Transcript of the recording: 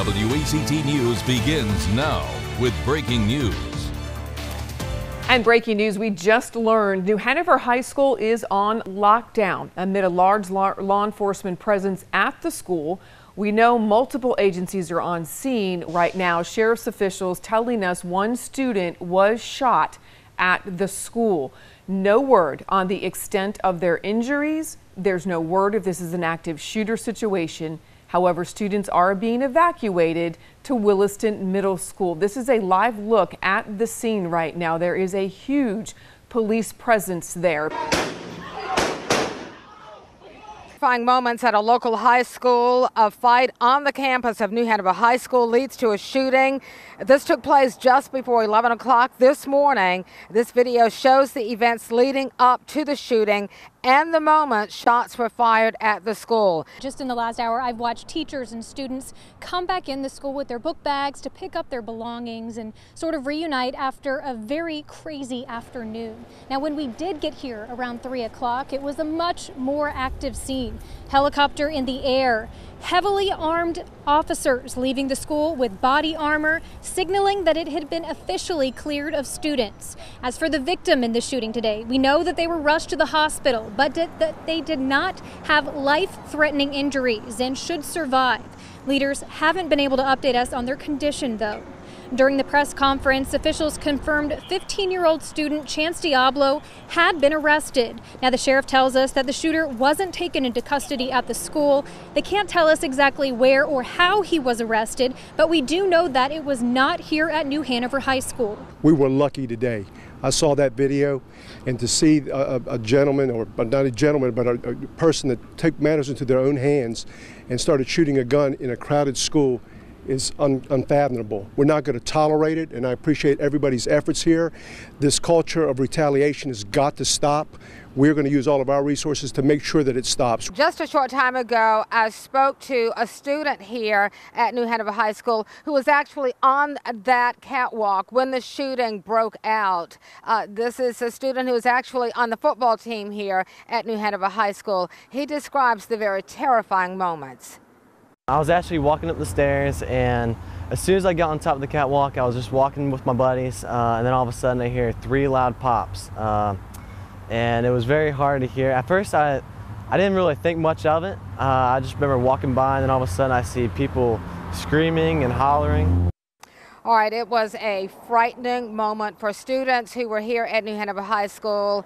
WECT News begins now with breaking news. And breaking news, we just learned New Hanover High School is on lockdown amid a large law enforcement presence at the school. We know multiple agencies are on scene right now. Sheriff's officials telling us one student was shot at the school. No word on the extent of their injuries. There's no word if this is an active shooter situation. However, students are being evacuated to Williston Middle School. This is a live look at the scene right now. There is a huge police presence there. Moments at a local high school. A fight on the campus of New Hanover High School leads to a shooting. This took place just before 11 o'clock this morning. This video shows the events leading up to the shooting and the moment shots were fired at the school. Just in the last hour, I've watched teachers and students come back in the school with their book bags to pick up their belongings and sort of reunite after a very crazy afternoon. Now, when we did get here around 3 o'clock, it was a much more active scene. Helicopter in the air, heavily armed officers leaving the school with body armor, signaling that it had been officially cleared of students. As for the victim in the shooting today, we know that they were rushed to the hospital, but that they did not have life-threatening injuries and should survive. Leaders haven't been able to update us on their condition, though. During the press conference, officials confirmed 15-year-old student Chance Diablo had been arrested. Now, the sheriff tells us that the shooter wasn't taken into custody at the school. They can't tell us exactly where or how he was arrested, but we do know that it was not here at New Hanover High School. We were lucky today. I saw that video, and to see a gentleman, or not a gentleman, but a person that took matters into their own hands and started shooting a gun in a crowded school is unfathomable. We're not going to tolerate it, and I appreciate everybody's efforts here. This culture of retaliation has got to stop. We're going to use all of our resources to make sure that it stops. Just a short time ago, I spoke to a student here at New Hanover High School who was actually on that catwalk when the shooting broke out. This is a student who was actually on the football team here at New Hanover High School. He describes the very terrifying moments. I was actually walking up the stairs, and as soon as I got on top of the catwalk, I was just walking with my buddies, and then all of a sudden I hear 3 loud pops, and it was very hard to hear. At first I didn't really think much of it. I just remember walking by, and then all of a sudden I see people screaming and hollering. All right, it was a frightening moment for students who were here at New Hanover High School.